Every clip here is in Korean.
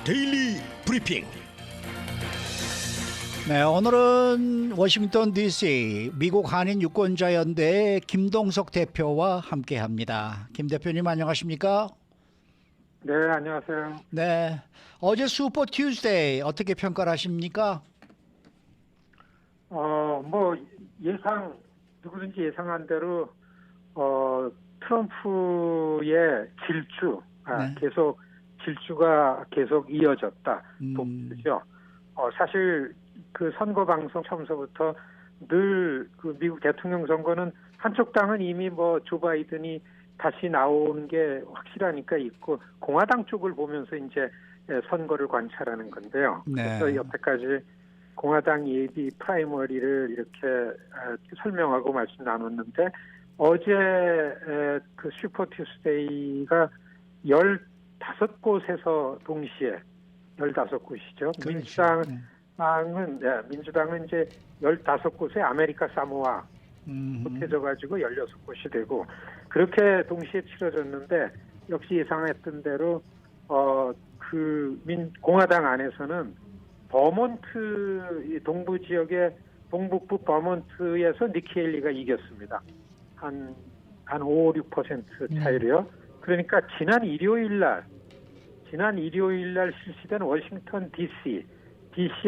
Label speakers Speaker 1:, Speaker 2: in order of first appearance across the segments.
Speaker 1: 데일리 브리핑.
Speaker 2: 네, 오늘은 워싱턴 DC 미국 한인 유권자연대 김동석 대표와 함께합니다. 김 대표님 안녕하십니까?
Speaker 3: 네, 안녕하세요.
Speaker 2: 네, 어제 슈퍼 튜즈데이 어떻게 평가를 하십니까?
Speaker 3: 뭐 누구든지 예상한 대로 트럼프의
Speaker 2: 네.
Speaker 3: 질주가 계속 이어졌다. 독주죠. 사실 그 선거 방송 처음서부터 늘 그 미국 대통령 선거는 한쪽 당은 이미 뭐 조 바이든이 다시 나오는 게 확실하니까 있고 공화당 쪽을 보면서 이제 선거를 관찰하는 건데요.
Speaker 2: 네.
Speaker 3: 그래서 여태까지 공화당 예비 프라이머리를 이렇게 설명하고 말씀 나눴는데 어제 그 슈퍼 투스데이가 15곳에서 동시에 15곳이죠. 민주당은 이제 15곳에 아메리카 사모아 보태져 가지고 16곳이 되고 그렇게 동시에 치러졌는데 역시 예상했던 대로 공화당 안에서는 버몬트 동부 지역의 동북부 버몬트에서 니키 헤일리가 이겼습니다. 한 5, 6% 차이로요. 그러니까 지난 일요일 날 실시된 워싱턴 DC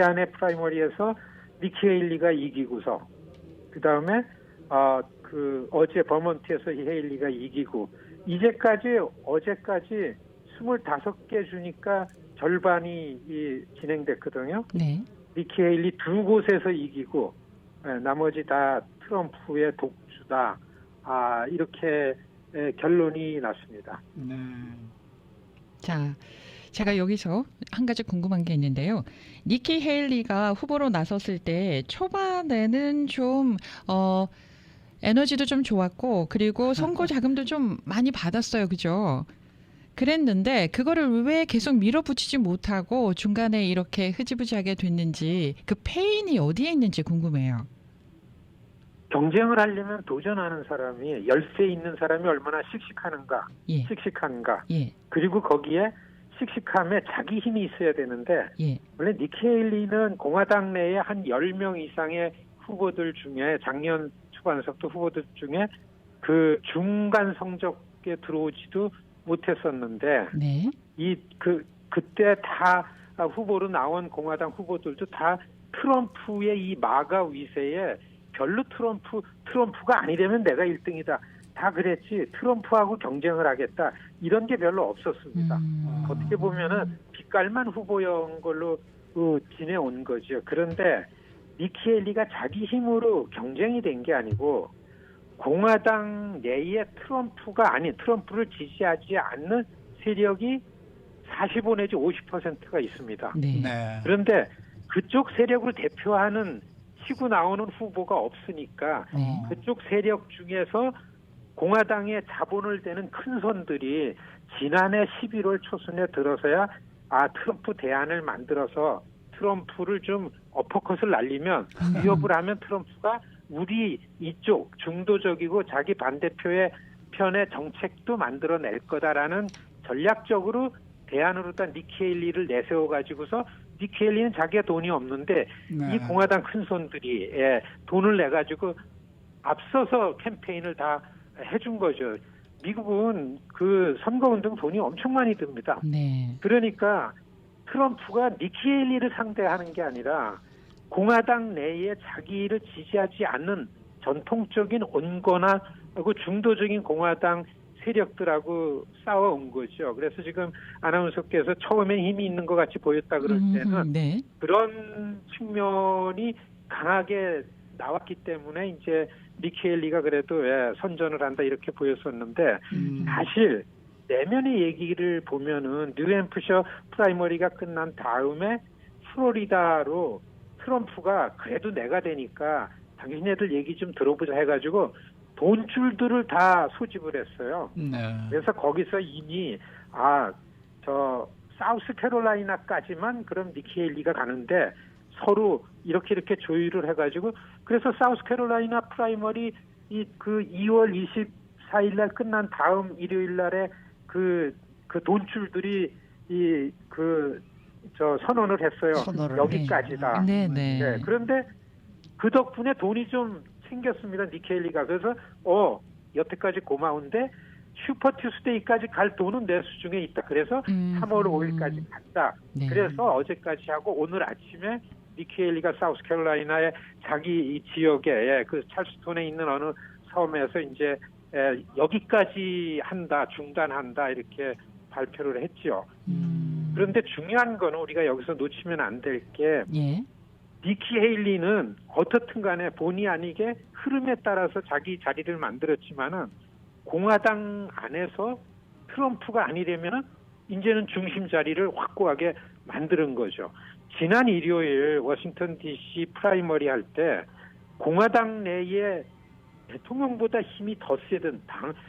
Speaker 3: 안의 프라이머리에서 니키 헤일리가 이기고서 그다음에 어제 버몬트에서 헤일리가 이기고 어제까지 25개 주니까 절반이 진행됐거든요.
Speaker 4: 네.
Speaker 3: 니키 헤일리 2곳에서 이기고 나머지 다 트럼프의 독주다. 이렇게 결론이 났습니다.
Speaker 2: 네.
Speaker 4: 자, 제가 여기서 한 가지 궁금한 게 있는데요. 니키 헤일리가 후보로 나섰을 때 초반에는 좀 에너지도 좀 좋았고 그리고 선거 자금도 좀 많이 받았어요. 그죠? 그랬는데 그거를 왜 계속 밀어붙이지 못하고 중간에 이렇게 흐지부지하게 됐는지 그 페인이 어디에 있는지 궁금해요.
Speaker 3: 경쟁을 하려면 도전하는 사람이 열세 있는 사람이 얼마나 씩씩한가.
Speaker 4: 예.
Speaker 3: 그리고 거기에 씩씩함에 자기 힘이 있어야 되는데
Speaker 4: 예.
Speaker 3: 원래 니키 헤일리는 공화당 내에 한 10명 이상의 후보들 중에 작년 초반서부터 후보들 중에 그 중간 성적에 들어오지도 못했었는데
Speaker 4: 네.
Speaker 3: 그때 다 후보로 나온 공화당 후보들도 다 트럼프의 이 마가 위세에 별로 트럼프가 아니라면 내가 1등이다. 다 그랬지 트럼프하고 경쟁을 하겠다. 이런 게 별로 없었습니다. 어떻게 보면은 빛깔만 후보인 걸로 지내온 거죠. 그런데 니키 헤일리가 자기 힘으로 경쟁이 된 게 아니고 공화당 내에 트럼프를 지지하지 않는 세력이 45 내지 50%가 있습니다.
Speaker 4: 네.
Speaker 2: 네.
Speaker 3: 그런데 그쪽 세력을 대표하는 치고 나오는 후보가 없으니까
Speaker 4: 네.
Speaker 3: 그쪽 세력 중에서 공화당에 자본을 대는 큰 손들이 지난해 11월 초순에 들어서야 트럼프 대안을 만들어서 트럼프를 좀 어퍼컷을 날리면 위협을 하면 트럼프가 우리 이쪽 중도적이고 자기 반대표의 편의 정책도 만들어낼 거다라는 전략적으로 대안으로 다 니키 헤일리를 내세워가지고서 니키 헤일리는 자기가 돈이 없는데
Speaker 2: 네.
Speaker 3: 이 공화당 큰손들이 돈을 내가지고 앞서서 캠페인을 다 해준 거죠. 미국은 그 선거운동 돈이 엄청 많이 듭니다.
Speaker 4: 네.
Speaker 3: 그러니까 트럼프가 니키 헤일리를 상대하는 게 아니라 공화당 내에 자기를 지지하지 않는 전통적인 온건하고 중도적인 공화당 세력들하고 싸워온 거죠. 그래서 지금 아나운서께서 처음엔 힘이 있는 것 같이 보였다 그럴 때는
Speaker 4: 네.
Speaker 3: 그런 측면이 강하게 나왔기 때문에 이제 니키 헤일리가 그래도 선전을 한다 이렇게 보였었는데 사실 내면의 얘기를 보면은 뉴햄프셔 프라이머리가 끝난 다음에 플로리다로 트럼프가 그래도 내가 되니까 당신네들 얘기 좀 들어보자 해가지고 돈줄들을 다 소집을 했어요.
Speaker 2: 네.
Speaker 3: 그래서 거기서 이미 저 사우스캐롤라이나까지만 그럼 니키 헤일리가 가는데 서로 이렇게 조율을 해가지고 그래서 사우스캐롤라이나 프라이머리 그 2월 24일 날 끝난 다음 일요일 날에 그 돈줄들이 선언을 했어요.
Speaker 2: 선언을
Speaker 3: 여기까지다.
Speaker 4: 네,
Speaker 3: 네,
Speaker 4: 네.
Speaker 3: 그런데 그 덕분에 돈이 좀 생겼습니다. 니케일리가. 그래서 여태까지 고마운데 슈퍼 투스데이까지 갈 돈은 내 수중에 있다. 그래서 3월 5일까지 간다.
Speaker 4: 네.
Speaker 3: 그래서 어제까지 하고 오늘 아침에 니케일리가 사우스캐롤라이나의 자기 이 지역에 그 찰스톤에 있는 어느 섬에서 이제 여기까지 한다, 중단한다 이렇게 발표를 했죠. 그런데 중요한 거는 우리가 여기서 놓치면 안 될 게
Speaker 4: 예.
Speaker 3: 니키 헤일리는 어떻든 간에 본의 아니게 흐름에 따라서 자기 자리를 만들었지만은 공화당 안에서 트럼프가 아니려면 이제는 중심 자리를 확고하게 만드는 거죠. 지난 일요일 워싱턴 DC 프라이머리 할 때 공화당 내에 대통령보다 힘이 더 세든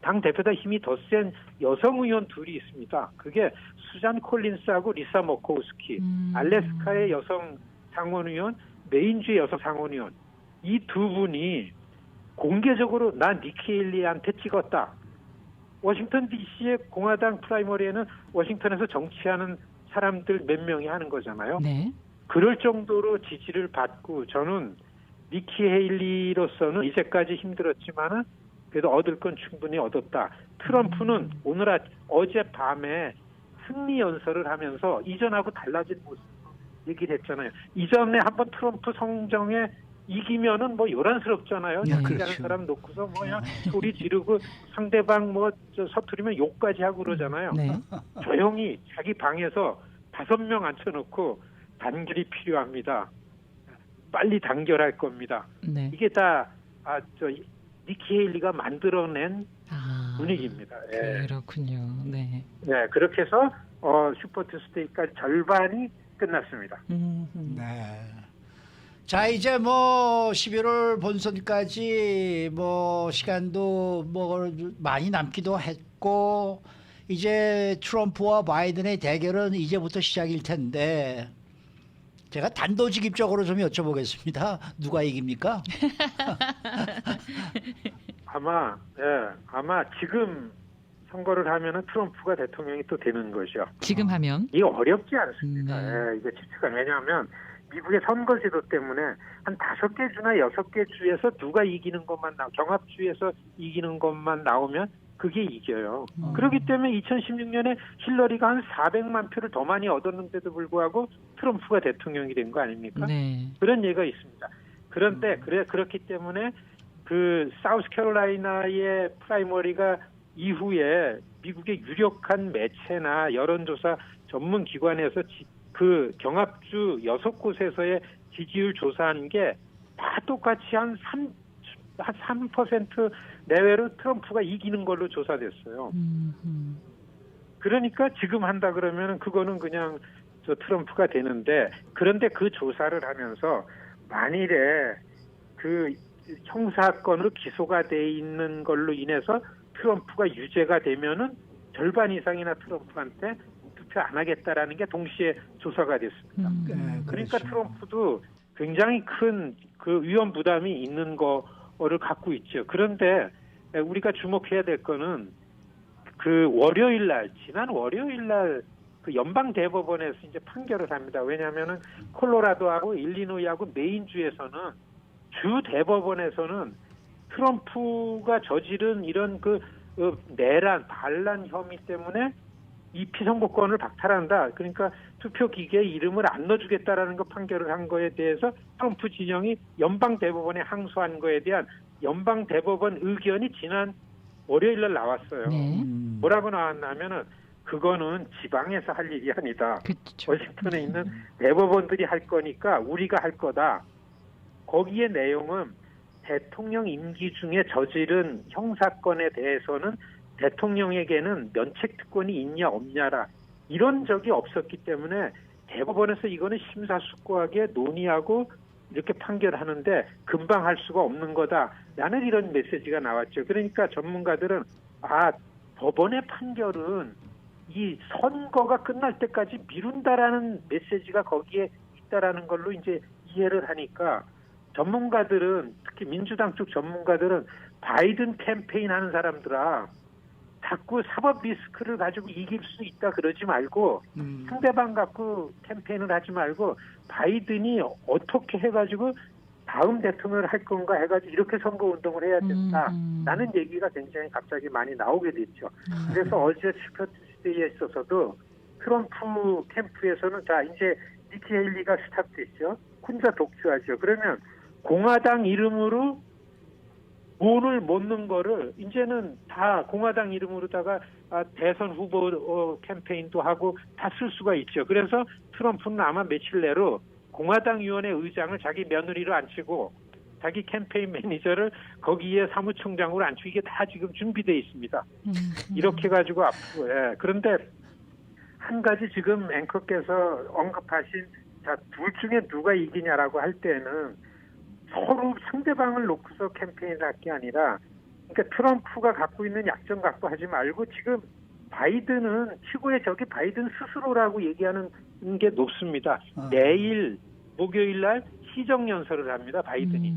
Speaker 3: 당 대표보다 힘이 더 센 여성 의원 둘이 있습니다. 그게 수잔 콜린스하고 리사 머코우스키, 알래스카의 여성 상원의원, 메인주의 여성 상원의원. 이 두 분이 공개적으로 나 니키 헤일리한테 찍었다. 워싱턴 DC의 공화당 프라이머리에는 워싱턴에서 정치하는 사람들 몇 명이 하는 거잖아요.
Speaker 4: 네.
Speaker 3: 그럴 정도로 지지를 받고 저는 니키 헤일리로서는 이제까지 힘들었지만은 그래도 얻을 건 충분히 얻었다. 트럼프는 어젯밤에 승리 연설을 하면서 이전하고 달라진 모습 얘기를 했잖아요. 이전에 한번 트럼프 성정에 이기면은 뭐 요란스럽잖아요.
Speaker 2: 네,
Speaker 3: 얘기하는
Speaker 2: 그렇죠.
Speaker 3: 사람 놓고서 뭐야 소리 지르고 상대방 서투르면 욕까지 하고 그러잖아요.
Speaker 4: 네.
Speaker 3: 조용히 자기 방에서 5명 앉혀놓고 단결이 필요합니다. 빨리 단결할 겁니다.
Speaker 4: 네.
Speaker 3: 이게 다 니키 헤일리가 만들어낸 분위기입니다. 예.
Speaker 4: 그렇군요. 네.
Speaker 3: 네, 그렇게 해서 슈퍼 투스데이까지 절반이 끝났습니다.
Speaker 2: 네. 자, 이제 뭐 11월 본선까지 뭐 시간도 뭐 많이 남기도 했고 이제 트럼프와 바이든의 대결은 이제부터 시작일 텐데 제가 단도직입적으로 좀 여쭤보겠습니다. 누가 이깁니까?
Speaker 3: 아마 지금 선거를 하면은 트럼프가 대통령이 또 되는 거죠.
Speaker 4: 지금 하면
Speaker 3: 이게 어렵지 않습니다.
Speaker 4: 네.
Speaker 3: 이게 집중가 왜냐하면 미국의 선거제도 때문에 한 5개 주나 6개 주에서 누가 이기는 것만 경합주에서 이기는 것만 나오면 그게 이겨요. 그렇기 때문에 2016년에 힐러리가 한 400만 표를 더 많이 얻었는데도 불구하고 트럼프가 대통령이 된 거 아닙니까?
Speaker 4: 네.
Speaker 3: 그런 예가 있습니다. 그런데 그렇기 때문에 그 사우스캐롤라이나의 프라이머리가 이후에 미국의 유력한 매체나 여론조사 전문 기관에서 그 경합주 6곳에서의 지지율 조사한 게 다 똑같이 한 3% 내외로 트럼프가 이기는 걸로 조사됐어요. 그러니까 지금 한다 그러면 그거는 그냥 트럼프가 되는데 그런데 그 조사를 하면서 만일에 그 형사건으로 기소가 돼 있는 걸로 인해서 트럼프가 유죄가 되면은 절반 이상이나 트럼프한테 투표 안 하겠다라는 게 동시에 조사가 됐습니다. 그러니까
Speaker 2: 그렇죠.
Speaker 3: 트럼프도 굉장히 큰 그 위험 부담이 있는 거를 갖고 있죠. 그런데 우리가 주목해야 될 거는 그 지난 월요일 날 그 연방 대법원에서 이제 판결을 합니다. 왜냐하면은 콜로라도하고 일리노이하고 메인주에서는 주 대법원에서는 트럼프가 저지른 이런 반란 혐의 때문에 이 피선거권을 박탈한다. 그러니까 투표 기계에 이름을 안 넣어주겠다라는 거 판결을 한 거에 대해서 트럼프 진영이 연방 대법원에 항소한 거에 대한 연방 대법원 의견이 지난 월요일 날 나왔어요.
Speaker 4: 네.
Speaker 3: 뭐라고 나왔냐면은 그거는 지방에서 할 일이 아니다.
Speaker 4: 그렇죠.
Speaker 3: 워싱턴에 있는 대법원들이 할 거니까 우리가 할 거다. 거기에 내용은 대통령 임기 중에 저지른 형사건에 대해서는 대통령에게는 면책특권이 있냐 없냐라 이런 적이 없었기 때문에 대법원에서 이거는 심사숙고하게 논의하고 이렇게 판결하는데 금방 할 수가 없는 거다라는 이런 메시지가 나왔죠. 그러니까 전문가들은 법원의 판결은 이 선거가 끝날 때까지 미룬다라는 메시지가 거기에 있다라는 걸로 이제 이해를 하니까 전문가들은 특히 민주당 쪽 전문가들은 바이든 캠페인 하는 사람들아 자꾸 사법 리스크를 가지고 이길 수 있다 그러지 말고 상대방 갖고 캠페인을 하지 말고 바이든이 어떻게 해가지고 다음 대통령을 할 건가 해가지고 이렇게 선거 운동을 해야 된다라는 얘기가 굉장히 갑자기 많이 나오게 됐죠. 그래서 어제 슈퍼투스데이에 있어서도 트럼프 캠프에서는 자 이제 니키 헤일리가 스탑됐죠. 혼자 독주하죠. 그러면 공화당 이름으로 돈을 못 넣는 거를 이제는 다 공화당 이름으로다가 대선 후보 캠페인도 하고 다 쓸 수가 있죠. 그래서 트럼프는 아마 며칠 내로 공화당 위원회 의장을 자기 며느리로 앉히고 자기 캠페인 매니저를 거기에 사무총장으로 앉히고 이게 다 지금 준비되어 있습니다. 이렇게 가지고 앞으로 그런데 한 가지 지금 앵커께서 언급하신 자, 둘 중에 누가 이기냐라고 할 때는 서로 상대방을 놓고서 캠페인을 할 게 아니라 그러니까 트럼프가 갖고 있는 약점 갖고 하지 말고 지금 바이든은 최고의 적이 바이든 스스로라고 얘기하는 게 높습니다. 내일 목요일 날 시정연설을 합니다. 바이든이.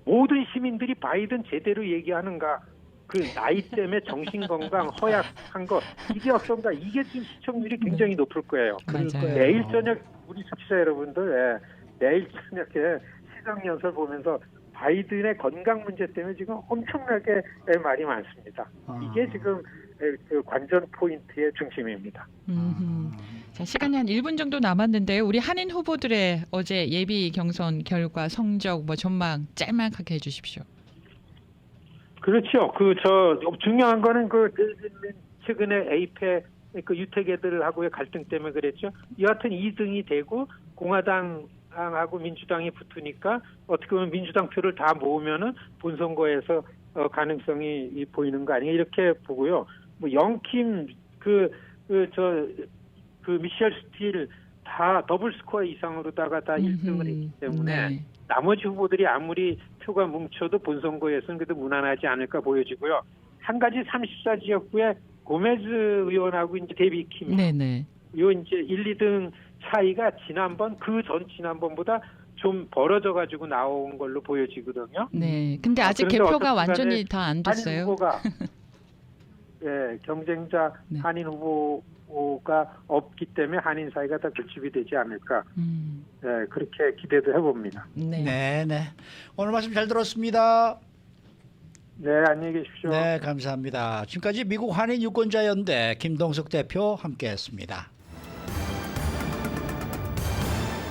Speaker 3: 모든 시민들이 바이든 제대로 얘기하는가 그 나이 때문에 정신건강 허약한 것 이게 어떤가 이게 지금 시청률이 굉장히 높을 거예요.
Speaker 4: 맞아요.
Speaker 3: 내일 저녁 우리 청취자 여러분들 내일 저녁에 시정연설 보면서 바이든의 건강 문제 때문에 지금 엄청나게 말이 많습니다. 이게 지금 그 관전 포인트의 중심입니다.
Speaker 4: 자, 시간이 한 1분 정도 남았는데요. 우리 한인 후보들의 어제 예비 경선 결과, 성적, 뭐 전망 짤막하게 해주십시오.
Speaker 3: 그렇죠. 중요한 거는 최근에 에이펙 그 유태계들하고의 갈등 때문에 그랬죠. 여하튼 2등이 되고 공화당하고 민주당이 붙으니까 어떻게 보면 민주당 표를 다 모으면은 본선거에서 가능성이 보이는 거 아니에요. 이렇게 보고요. 뭐 영킴 미셸 스틸 다 더블 스코어 이상으로다가 다 1등을 했기 때문에
Speaker 4: 네.
Speaker 3: 나머지 후보들이 아무리 표가 뭉쳐도 본선거에서는 그래도 무난하지 않을까 보여지고요. 한 가지 34지역구에 고메즈 의원하고 이제 데비 킴.
Speaker 4: 네네.
Speaker 3: 요 이제 1, 2등 차이가 지난번보다 좀 벌어져 가지고 나온 걸로 보여지거든요.
Speaker 4: 네. 근데 아직
Speaker 3: 그런데
Speaker 4: 개표가
Speaker 3: 어떻든
Speaker 4: 완전히
Speaker 3: 간에
Speaker 4: 다 안
Speaker 3: 한인
Speaker 4: 됐어요.
Speaker 3: 후보가 경쟁자
Speaker 4: 네.
Speaker 3: 한인 후보가 없기 때문에 한인 사이가 다 결집이 되지 않을까. 그렇게 기대도 해봅니다.
Speaker 4: 네.
Speaker 2: 네. 오늘 말씀 잘 들었습니다.
Speaker 3: 네, 안녕히 계십시오.
Speaker 2: 네, 감사합니다. 지금까지 미국 한인 유권자연대 김동석 대표 함께했습니다.